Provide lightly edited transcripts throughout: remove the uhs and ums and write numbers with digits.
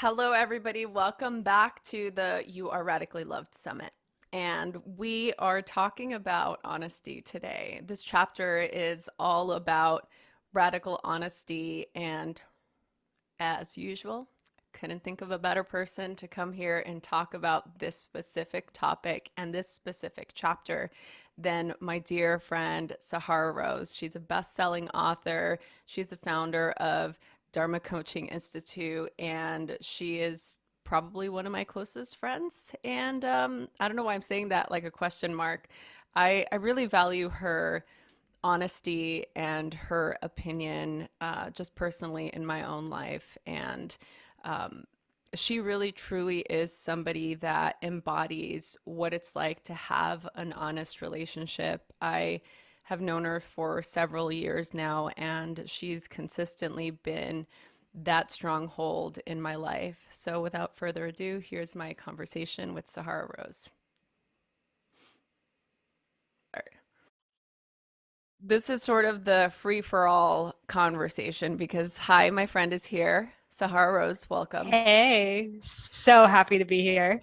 Hello, everybody. Welcome back to the You Are Radically Loved Summit. And we are talking about honesty today. This chapter is all about radical honesty. And as usual, couldn't think of a better person to come here and talk about this specific topic and this specific chapter than my dear friend Sahara Rose. She's a best-selling author. She's the founder of Dharma Coaching Institute, and she is probably one of my closest friends. And I don't know why I'm saying that like a question mark. I really value her honesty and her opinion, just personally in my own life. And um, she really truly is somebody that embodies what it's like to have an honest relationship. I have known her for several years now, and she's consistently been that stronghold in my life. So without further ado, here's my conversation with Sahara Rose. This is sort of the free for all conversation because, hi, my friend is here. Sahara Rose, welcome. Hey, so happy to be here.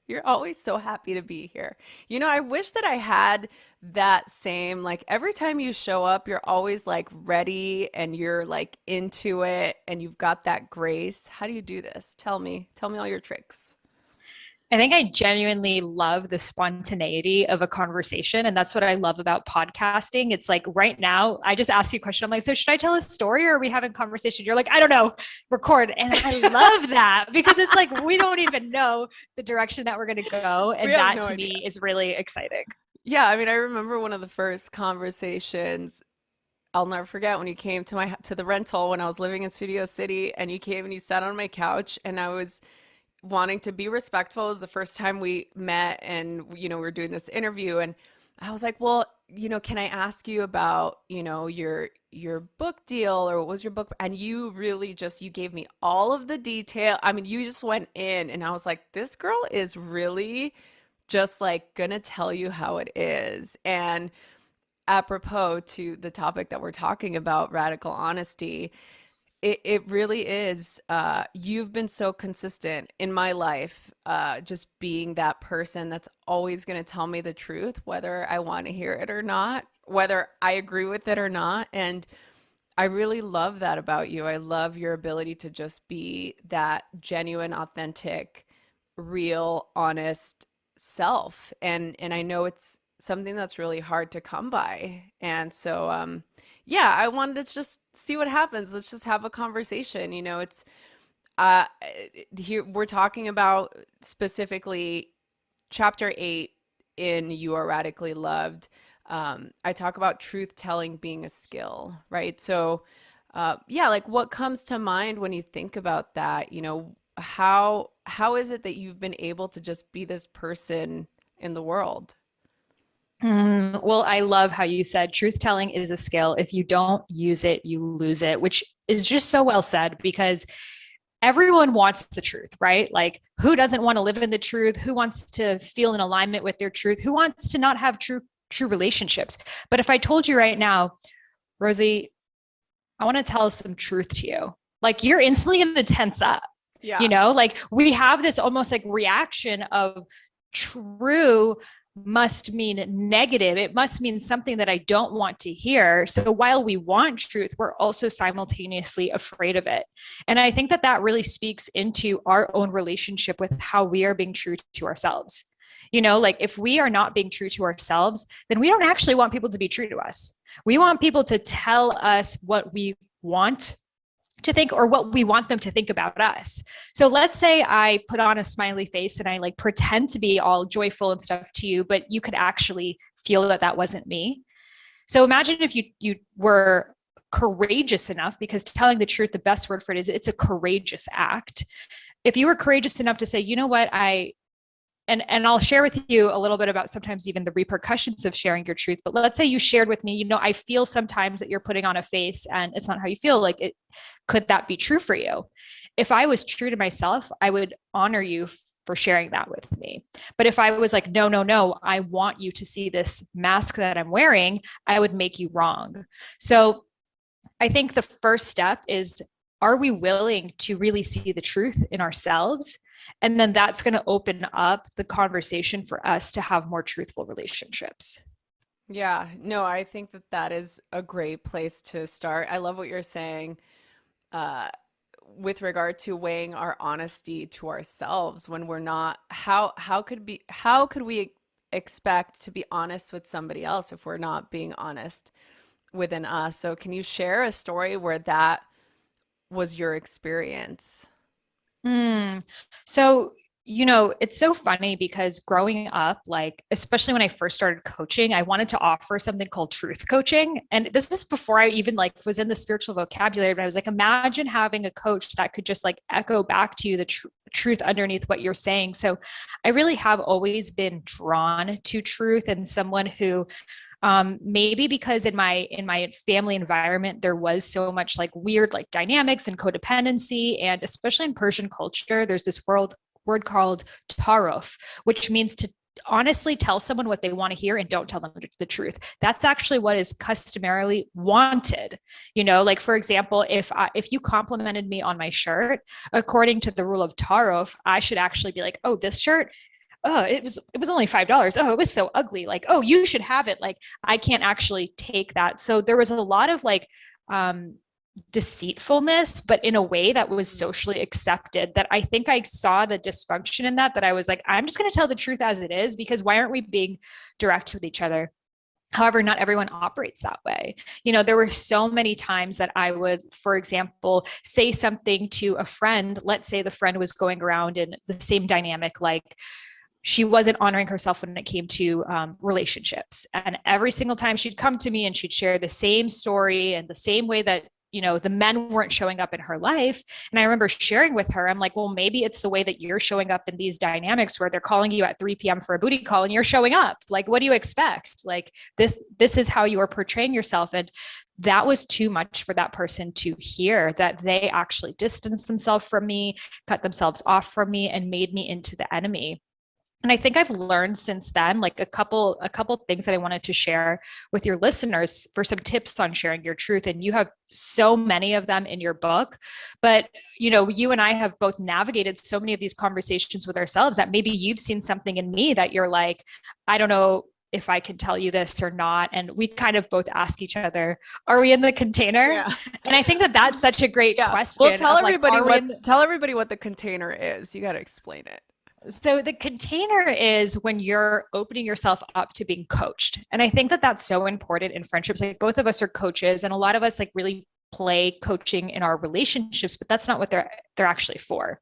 You're always so happy to be here. I wish that I had that same, like every time you show up, you're always like ready and you're like into it and you've got that grace. How do you do this? Tell me all your tricks. I think I genuinely love the spontaneity of a conversation. And that's what I love about podcasting. It's like right now, I just asked you a question. I'm like, so should I tell a story or are we having conversation? You're like, I don't know, record. And I love that because it's like we don't even know the direction that we're going to go. We And have that no to idea. me is really exciting. Yeah, I mean, I remember one of the first conversations I'll never forget when you came to the rental when I was living in Studio City and you came and you sat on my couch and I was wanting to be respectful. It was the first time we met and we were doing this interview and I was like, "Well, can I ask you about, your book deal or what was your book?" And you really just you gave me all of the detail. I mean, you just went in and I was like, "This girl is really just like gonna tell you how it is." And apropos to the topic that we're talking about, radical honesty, it really is. You've been so consistent in my life, just being that person that's always going to tell me the truth, whether I want to hear it or not, whether I agree with it or not. And I really love that about you. I love your ability to just be that genuine, authentic, real, honest self. And I know it's something that's really hard to come by. And so yeah, I wanted to just see what happens. Let's just have a conversation. It's uh here we're talking about specifically chapter 8 in You Are Radically Loved. I talk about truth telling being a skill, right? So, yeah, like what comes to mind when you think about that? How is it that you've been able to just be this person in the world? Well, I love how you said truth telling is a skill. If you don't use it, you lose it, which is just so well said because everyone wants the truth, right? Like, who doesn't want to live in the truth? Who wants to feel in alignment with their truth? Who wants to not have true relationships? But if I told you right now, Rosie, I want to tell some truth to you, like you're instantly going to tense up. Yeah. Like we have this almost like reaction of true must mean negative. It must mean something that I don't want to hear. So while we want truth, we're also simultaneously afraid of it. And I think that that really speaks into our own relationship with how we are being true to ourselves. Like if we are not being true to ourselves, then we don't actually want people to be true to us. We want people to tell us what we want to think or what we want them to think about us. So let's say I put on a smiley face and I like pretend to be all joyful and stuff to you, but you could actually feel that that wasn't me. So imagine if you were courageous enough, because telling the truth, the best word for it is it's a courageous act. If you were courageous enough to say, you know what, and I'll share with you a little bit about sometimes even the repercussions of sharing your truth. But let's say you shared with me, I feel sometimes that you're putting on a face and it's not how you feel. Like it, could that be true for you? If I was true to myself, I would honor you for sharing that with me. But if I was like, no, no, no, I want you to see this mask that I'm wearing, I would make you wrong. So I think the first step is are we willing to really see the truth in ourselves? And then that's going to open up the conversation for us to have more truthful relationships. Yeah, no, I think that that is a great place to start. I love what you're saying uh, with regard to weighing our honesty to ourselves when we're not. How could we expect to be honest with somebody else if we're not being honest within us? So, can you share a story where that was your experience? Mm. So, it's so funny because growing up, like, especially when I first started coaching, I wanted to offer something called truth coaching. And this is before I even like was in the spiritual vocabulary, but I was like, imagine having a coach that could just like echo back to you the truth underneath what you're saying. So I really have always been drawn to truth and someone who maybe because in my family environment there was so much like weird like dynamics and codependency, and especially in Persian culture there's this word called taruf, which means to honestly tell someone what they want to hear and don't tell them the truth. That's actually what is customarily wanted. Like for example, if you complimented me on my shirt, according to the rule of taruf, I should actually be like, oh, this shirt, oh, it was only $5. Oh, it was so ugly. Like, oh, you should have it. Like, I can't actually take that. So there was a lot of like deceitfulness, but in a way that was socially accepted, that I think I saw the dysfunction in that I was like, I'm just going to tell the truth as it is, because why aren't we being direct with each other? However, not everyone operates that way. There were so many times that I would, for example, say something to a friend. Let's say the friend was going around in the same dynamic, like she wasn't honoring herself when it came to relationships. And every single time she'd come to me and she'd share the same story and the same way that the men weren't showing up in her life. And I remember sharing with her, I'm like, well, maybe it's the way that you're showing up in these dynamics where they're calling you at 3 p.m. for a booty call and you're showing up. Like, what do you expect? Like, this is how you are portraying yourself. And that was too much for that person to hear, that they actually distanced themselves from me, cut themselves off from me, and made me into the enemy. And I think I've learned since then, like a couple things that I wanted to share with your listeners for some tips on sharing your truth. And you have so many of them in your book, but you and I have both navigated so many of these conversations with ourselves that maybe you've seen something in me that you're like, I don't know if I can tell you this or not. And we kind of both ask each other, are we in the container? Yeah. And I think that that's such a great Yeah. Well, question of like, are we in, tell everybody what the container is. You got to explain it. so the container is when you're opening yourself up to being coached. And I think that that's so important in friendships. Like both of us are coaches and a lot of us like really play coaching in our relationships, but that's not what they're actually for.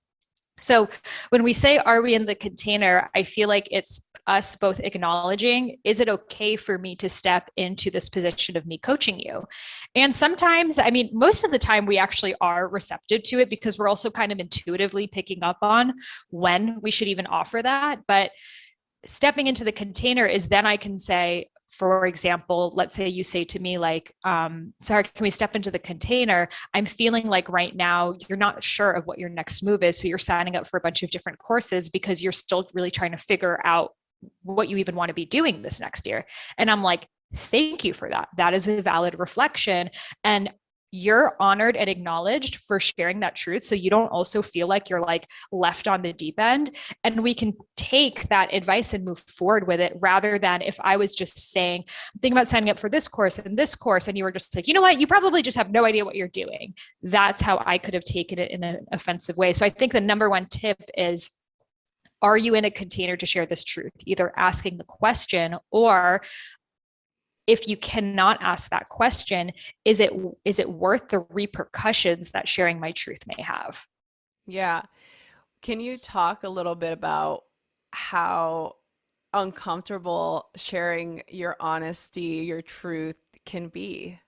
So when we say, are we in the container? I feel like it's us both acknowledging, is it okay for me to step into this position of me coaching you? And sometimes, I mean, most of the time we actually are receptive to it because we're also kind of intuitively picking up on when we should even offer that. But stepping into the container is then I can say, for example, let's say you say to me like, sorry, can we step into the container? I'm feeling like right now you're not sure of what your next move is. So you're signing up for a bunch of different courses because you're still really trying to figure out what you even want to be doing this next year. And I'm like, thank you for that. That is a valid reflection. And you're honored and acknowledged for sharing that truth. So you don't also feel like you're like left on the deep end. And we can take that advice and move forward with it, rather than if I was just saying, I'm thinking about signing up for this course and this course. And you were just like, you know what, you probably just have no idea what you're doing. That's how I could have taken it in an offensive way. So I think the number one tip is, are you in a container to share this truth? Either asking the question, or if you cannot ask that question, is it worth the repercussions that sharing my truth may have? Yeah. Can you talk a little bit about how uncomfortable sharing your honesty, your truth can be?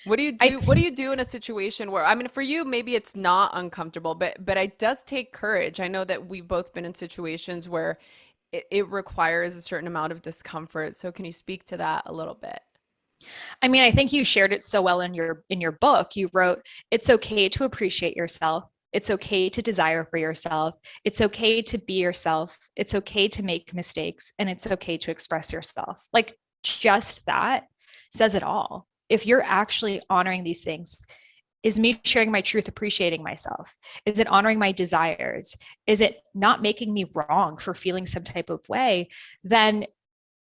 What do you I do? What do you do in a situation where, I mean, for you, maybe it's not uncomfortable, but it does take courage. I know that we've both been in situations where it requires a certain amount of discomfort. So can you speak to that a little bit? I mean, I think you shared it so well in your book. You wrote, it's okay to appreciate yourself. It's okay to desire for yourself. It's okay to be yourself. It's okay to make mistakes, and it's okay to express yourself. Like just that says it all. If you're actually honoring these things, Is me sharing my truth appreciating myself? Is it honoring my desires? Is it not making me wrong for feeling some type of way? Then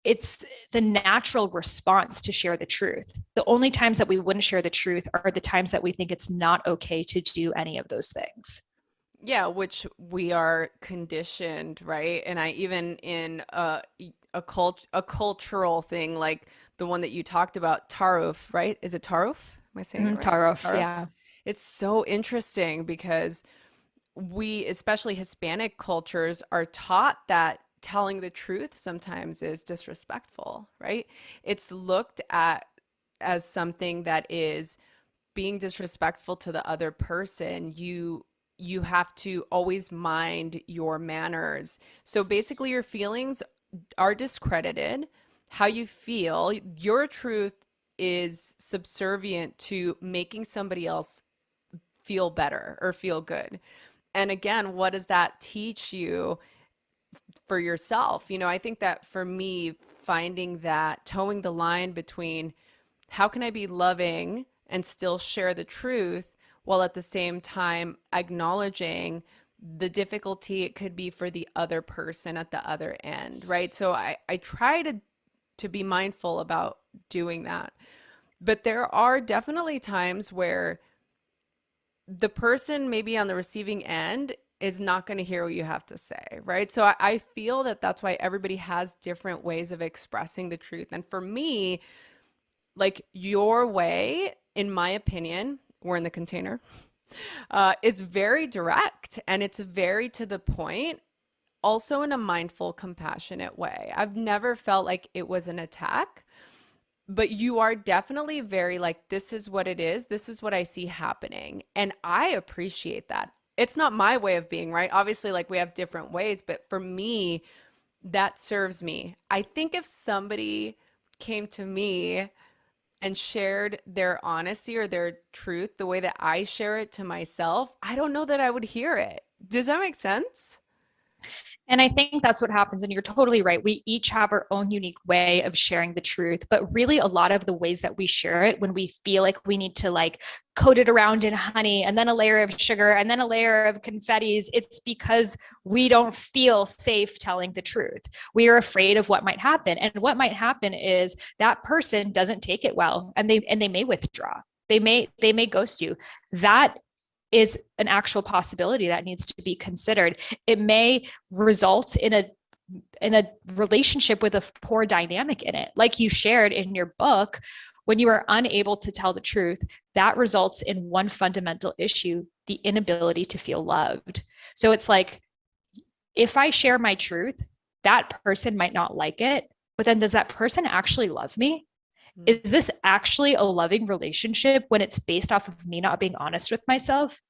it's the natural response to share the truth. The only times that we wouldn't share the truth are the times that we think it's not okay to do any of those things. Yeah, which we are conditioned, right? And I even in a cultural thing like the one that you talked about, Taruf, right? Is it Taruf? Am I saying it right? Tarof, Taruf. yeah. It's so interesting because we, especially Hispanic cultures, are taught that telling the truth sometimes is disrespectful, right? It's looked at as something that is being disrespectful to the other person. You have to always mind your manners. So basically your feelings are discredited. How you feel, your truth is subservient to making somebody else feel better or feel good. And again, what does that teach you for yourself? I think that for me, finding that towing the line between how can I be loving and still share the truth while at the same time acknowledging the difficulty it could be for the other person at the other end, right? So I try to be mindful about doing that. But there are definitely times where the person maybe on the receiving end is not going to hear what you have to say, right? So I feel that that's why everybody has different ways of expressing the truth. And for me, like your way, in my opinion, we're in the container, is very direct and it's very to the point, also in a mindful, compassionate way. I've never felt like it was an attack, but you are definitely very like, this is what it is. This is what I see happening. And I appreciate that. It's not my way of being, right? Obviously, like we have different ways, but for me, that serves me. I think if somebody came to me and shared their honesty or their truth the way that I share it to myself, I don't know that I would hear it. Does that make sense? And I think that's what happens. And you're totally right. We each have our own unique way of sharing the truth. But really, a lot of the ways that we share it, when we feel like we need to like coat it around in honey and then a layer of sugar and then a layer of confettis, it's because we don't feel safe telling the truth. We are afraid of what might happen. And what might happen is that person doesn't take it well and they may withdraw. They may ghost you. That is an actual possibility that needs to be considered. It may result in a relationship with a poor dynamic in it. Like you shared in your book, when you are unable to tell the truth, that results in one fundamental issue, the inability to feel loved. So it's like, if I share my truth, that person might not like it, but then does that person actually love me? Mm. Is this actually a loving relationship when it's based off of me not being honest with myself?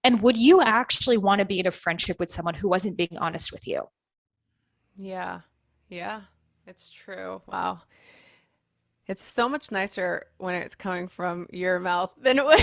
And would you actually want to be in a friendship with someone who wasn't being honest with you? Yeah. Yeah. It's true. Wow. It's so much nicer when it's coming from your mouth than when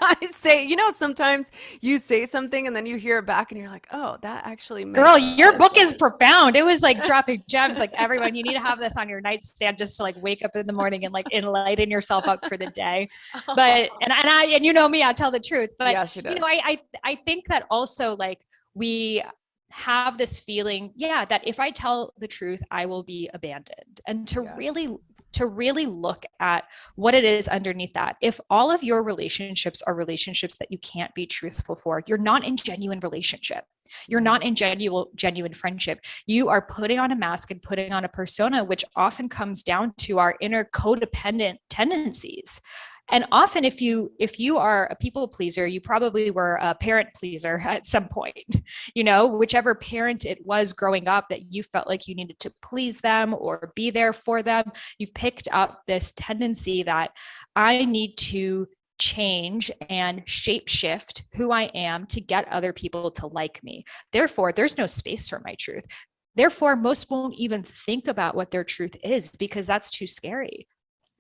I say, sometimes you say something and then you hear it back and you're like, oh, that actually Girl, makes a lot your of book is sense. profound. It was like dropping gems. Like everyone, you need to have this on your nightstand just to like wake up in the morning and like enlighten yourself up for the day. But and you know me, I tell the truth. But Yeah, she you know, does. I think that also like we have this feeling, yeah, that if I tell the truth, I will be abandoned. And Yes. to really look at what it is underneath that. If all of your relationships are relationships that you can't be truthful for, you're not in genuine relationship. You're not Mhm. in genuine friendship. You are putting on a mask and putting on a persona, which often comes down to our inner codependent tendencies. And often if you are a people pleaser, you probably were a parent pleaser at some point. Whichever parent it was growing up that you felt like you needed to please them or be there for them, you've picked up this tendency that I need to change and shape shift who I am to get other people to like me. Therefore, there's no space for my truth. Therefore, most won't even think about what their truth is because that's too scary.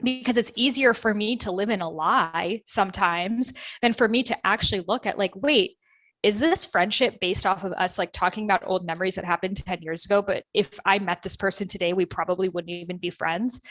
Because it's easier for me to live in a lie sometimes than for me to actually look at, like, wait, is this friendship based off of us like talking about old memories that happened 10 years ago? But if I met this person today, we probably wouldn't even be friends.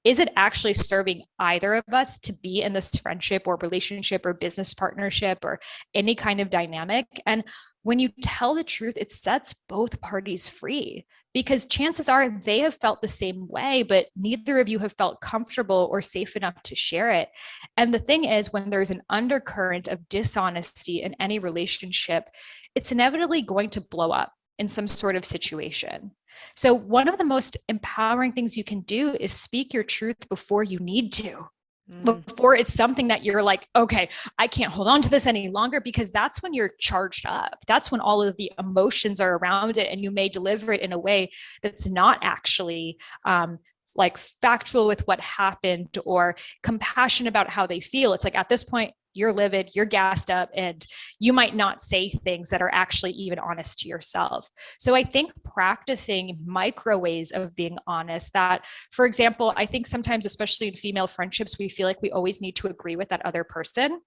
Is it actually serving either of us to be in this friendship or relationship or business partnership or any kind of dynamic? And when you tell the truth, it sets both parties free because chances are they have felt the same way, but neither of you have felt comfortable or safe enough to share it. And the thing is, when there's an undercurrent of dishonesty in any relationship, it's inevitably going to blow up in some sort of situation. So, one of the most empowering things you can do is speak your truth before you need to, Mm. before it's something that you're like, okay, I can't hold on to this any longer, because that's when you're charged up. That's when all of the emotions are around it, and you may deliver it in a way that's not actually like factual with what happened or compassion about how they feel. It's like at this point, you're livid, you're gassed up, and you might not say things that are actually even honest to yourself. So I think practicing micro ways of being honest, that, for example, I think sometimes, especially in female friendships, we feel like we always need to agree with that other person.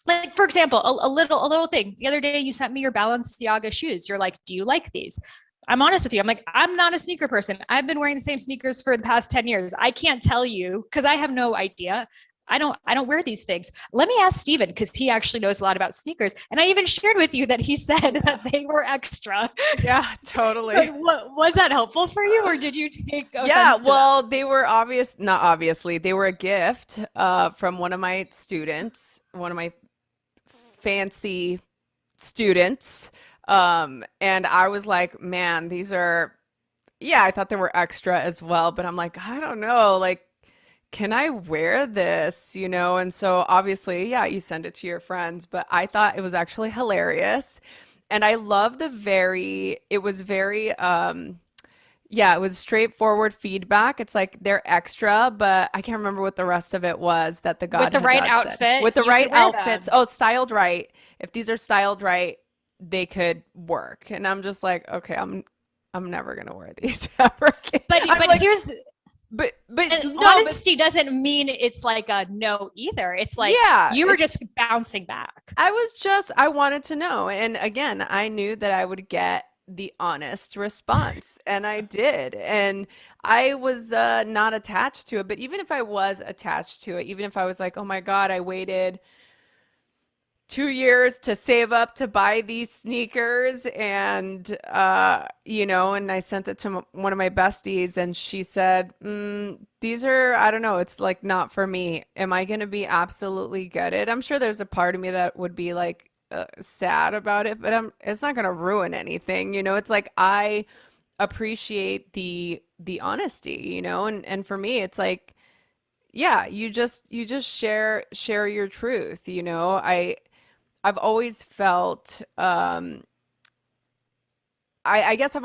Like, for example, a little thing. The other day you sent me your Balenciaga shoes. You're like, do you like these? I'm honest with you. I'm like, I'm not a sneaker person. I've been wearing the same sneakers for the past 10 years. I can't tell you because I have no idea. I don't wear these things. Let me ask Steven because he actually knows a lot about sneakers. And I even shared with you that he said Yeah. that they were extra. Yeah, totally. What, was that helpful for you, or did you take Yeah, offense to that? well, they were not obviously, they were a gift from one of my students, one of my fancy students. And I was like, man, these are, yeah, I thought they were extra as well, but I'm like, I don't know, like, can I wear this? And so obviously, yeah, you send it to your friends, but I thought it was actually hilarious. And I love it was very, yeah, it was straightforward feedback. It's like they're extra, but I can't remember what the rest of it was that the With the right God said. outfit, With the you right could wear outfits. them. Oh, styled right. If these are styled right, they could work. And I'm just like, okay, I'm never gonna wear these ever again. But I'm but like, here's but and no, but honesty doesn't mean it's like a no either. It's like yeah, you were it's just bouncing back. I wanted to know. And again, I knew that I would get the honest response, and I did. And I was not attached to it. But even if I was attached to it, even if I was like, oh my God, I waited 2 years to save up to buy these sneakers, and and I sent it to one of my besties, and she said, these are, I don't know, it's like not for me. Am I going to be absolutely gutted? I'm sure there's a part of me that would be like sad about it, but it's not going to ruin anything. It's like I appreciate the honesty, and for me it's like, yeah, you just share your truth. I've always felt I guess I've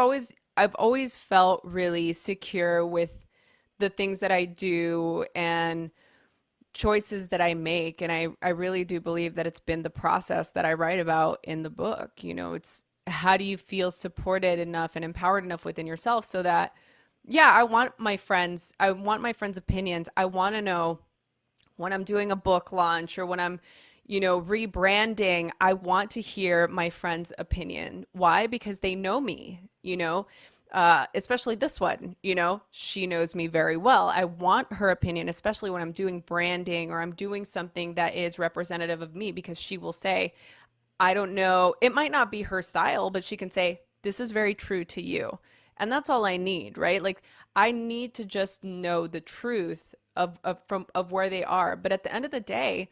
always felt really secure with the things that I do and choices that I make. And I really do believe that it's been the process that I write about in the book. It's how do you feel supported enough and empowered enough within yourself so that, yeah, I want my friends' opinions. I want to know when I'm doing a book launch or when I'm, rebranding, I want to hear my friend's opinion. Why? Because they know me, especially this one, she knows me very well. I want her opinion, especially when I'm doing branding or I'm doing something that is representative of me, because she will say, I don't know, it might not be her style, but she can say, this is very true to you. And that's all I need, right? Like I need to just know the truth of where they are. But at the end of the day,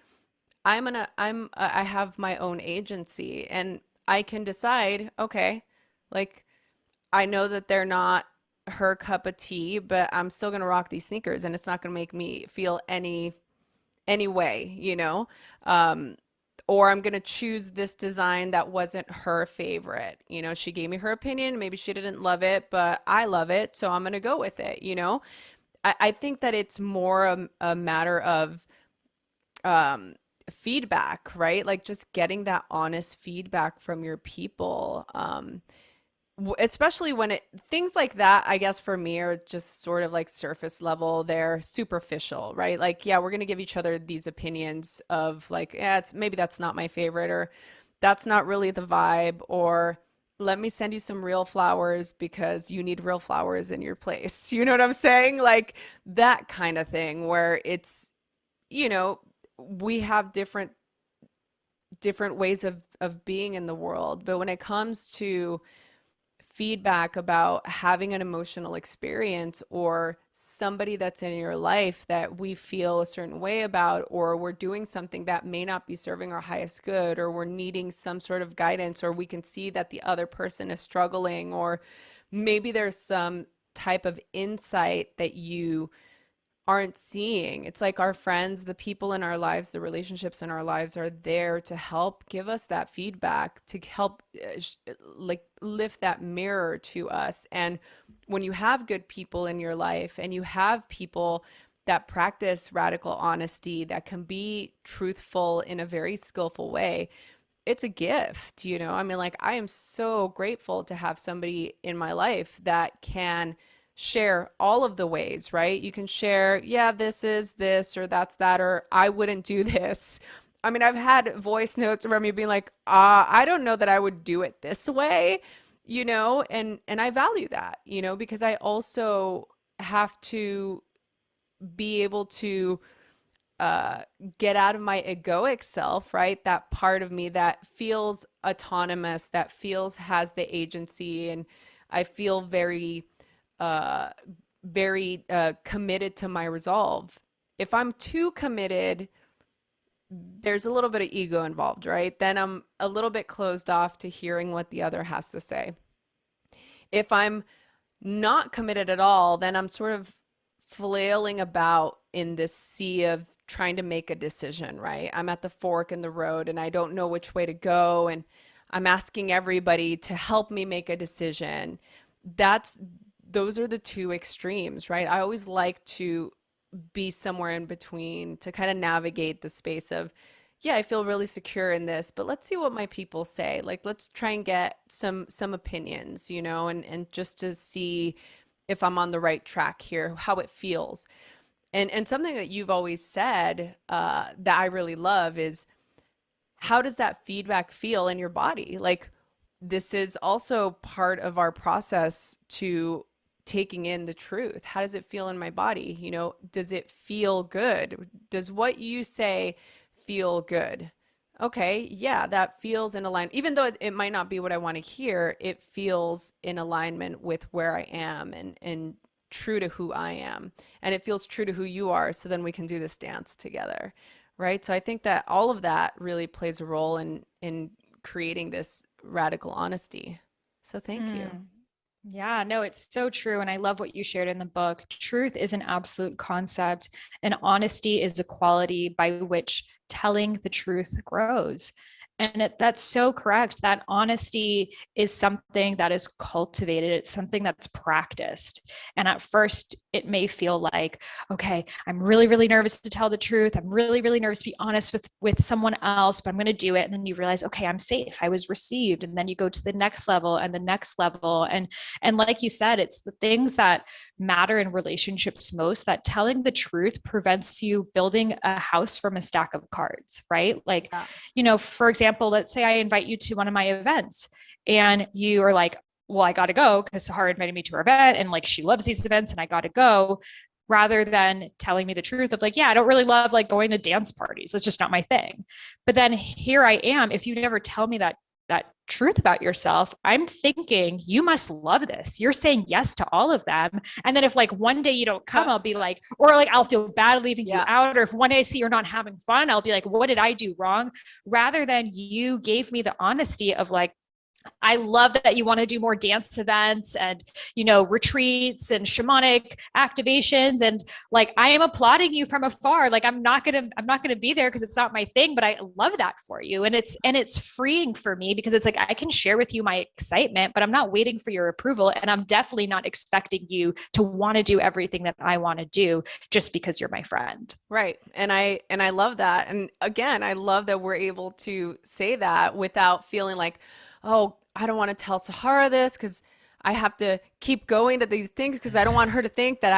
I have my own agency, and I can decide, okay, like I know that they're not her cup of tea, but I'm still gonna rock these sneakers, and it's not gonna make me feel any way, Um, or I'm gonna choose this design that wasn't her favorite. She gave me her opinion. Maybe she didn't love it, but I love it, so I'm gonna go with it. I think that it's more a matter of um, feedback, right? Like just getting that honest feedback from your people. Especially when things like that, I guess for me are just sort of like surface level. They're superficial, right? Like, yeah, we're going to give each other these opinions of like, yeah, maybe that's not my favorite, or that's not really the vibe, or let me send you some real flowers because you need real flowers in your place. You know what I'm saying? Like that kind of thing where it's, you know, we have different ways of being in the world, but when it comes to feedback about having an emotional experience or somebody that's in your life that we feel a certain way about, or we're doing something that may not be serving our highest good, or we're needing some sort of guidance, or we can see that the other person is struggling, or maybe there's some type of insight that you aren't seeing. It's like our friends, the people in our lives, the relationships in our lives are there to help give us that feedback, to help like lift that mirror to us. And when you have good people in your life and you have people that practice radical honesty, that can be truthful in a very skillful way, it's a gift, you know? I mean, like, I am so grateful to have somebody in my life that can share all of the ways, right? You can share, yeah, this is this, or that's that, or I wouldn't do this. I mean, I've had voice notes from me being like, I don't know that I would do it this way, you know, and I value that, you know, because I also have to be able to uh, get out of my egoic self, right? That part of me that feels autonomous, that feels has the agency, and I feel uh, very committed to my resolve. If I'm too committed, there's a little bit of ego involved, right? Then I'm a little bit closed off to hearing what the other has to say. If I'm not committed at all, then I'm sort of flailing about in this sea of trying to make a decision, right? I'm at the fork in the road and I don't know which way to go. And I'm asking everybody to help me make a decision. That's, those are the two extremes, right? I always like to be somewhere in between to kind of navigate the space of, yeah, I feel really secure in this, but let's see what my people say. Like, let's try and get some opinions, you know, and just to see if I'm on the right track here, how it feels. And something that you've always said that I really love is, how does that feedback feel in your body? Like, this is also part of our process to taking in the truth. How does it feel in my body? You know, does it feel good? Does what you say feel good? Okay, yeah, that feels in alignment. Even though it might not be what I want to hear, it feels in alignment with where I am and true to who I am. And it feels true to who you are. So then we can do this dance together. Right. So I think that all of that really plays a role in creating this radical honesty. So thank you. Mm. Yeah, no, it's so true. And I love what you shared in the book. Truth is an absolute concept, and honesty is a quality by which telling the truth grows. And that's so correct. That honesty is something that is cultivated, it's something that's practiced. And at first, it may feel like, okay, I'm really, really nervous to tell the truth. I'm really, really nervous to be honest with someone else, but I'm going to do it. And then you realize, okay, I'm safe. I was received. And then you go to the next level and the next level. And like you said, it's the things that matter in relationships most, that telling the truth prevents you building a house from a stack of cards, right? Like, Yeah. for example, let's say I invite you to one of my events and you are like, well, I got to go because Sahara invited me to her event and like she loves these events and I got to go, rather than telling me the truth of like, yeah, I don't really love like going to dance parties. That's just not my thing. But then here I am. If you never tell me that truth about yourself, I'm thinking you must love this. You're saying yes to all of them. And then if like one day you don't come, I'll be like, or like I'll feel bad leaving you Yeah. out. Or if one day I see you're not having fun, I'll be like, what did I do wrong? Rather than you gave me the honesty of like, I love that you want to do more dance events and, retreats and shamanic activations. And like, I am applauding you from afar. Like, I'm not going to be there because it's not my thing, but I love that for you. And it's freeing for me because it's like, I can share with you my excitement, but I'm not waiting for your approval. And I'm definitely not expecting you to want to do everything that I want to do just because you're my friend. Right. And I love that. And again, I love that we're able to say that without feeling like, oh, I don't want to tell Sahara this because I have to keep going to these things because I don't want her to think that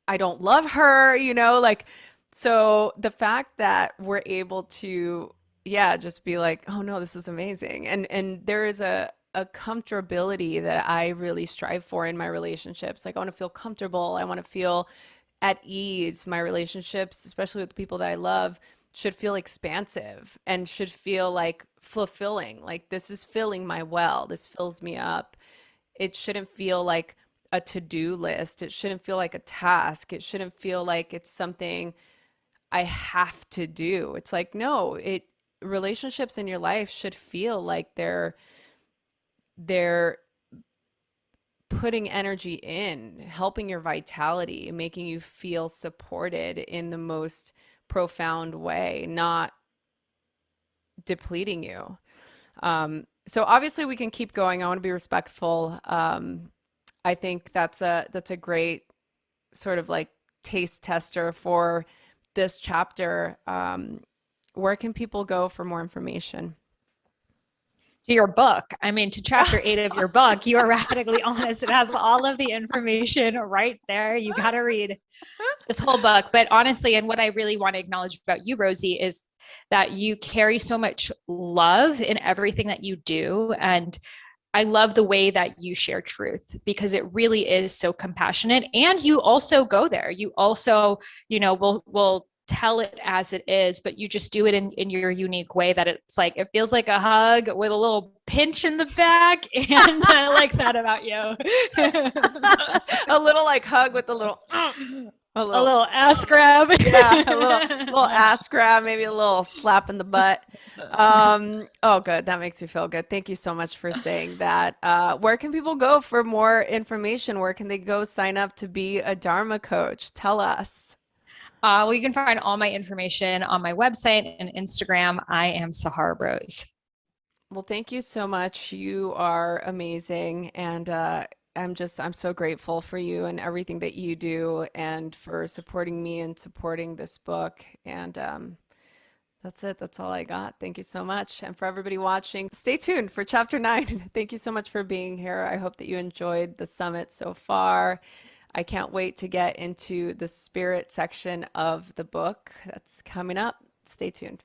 I don't love her, you know, like, so the fact that we're able to yeah, just be like, oh no, this is amazing. And there is a comfortability that I really strive for in my relationships. Like I want to feel comfortable. I want to feel at ease. My relationships, especially with the people that I love, should feel expansive and should feel like fulfilling. Like this is filling my well. This fills me up. It shouldn't feel like a to-do list. It shouldn't feel like a task. It shouldn't feel like it's something I have to do. It's like, no, it relationships in your life should feel like they're putting energy in, helping your vitality, making you feel supported in the most profound way, not depleting you. So obviously we can keep going. I want to be respectful. I think that's a great sort of like taste tester for this chapter. Where can people go for more information? To your book. I mean, to chapter 8 of your book, you are radically honest. It has all of the information right there. You got to read this whole book. But honestly, and what I really want to acknowledge about you, Rosie, is that you carry so much love in everything that you do. And I love the way that you share truth because it really is so compassionate. And you also go there. You also, will tell it as it is, but you just do it in your unique way that it's like it feels like a hug with a little pinch in the back. And I like that about you. A little like hug with a little a A little little ass grab. yeah, a little ass grab, maybe a little slap in the butt. Oh, good. That makes me feel good. Thank you so much for saying that. Where can people go for more information? Where can they go sign up to be a Dharma coach? Tell us. Well, you can find all my information on my website and Instagram. I am Sahara Rose. Well, thank you so much. You are amazing, and I'm so grateful for you and everything that you do, and for supporting me and supporting this book. And that's it. That's all I got. Thank you so much. And for everybody watching, stay tuned for chapter 9. Thank you so much for being here. I hope that you enjoyed the summit so far. I can't wait to get into the spirit section of the book that's coming up. Stay tuned.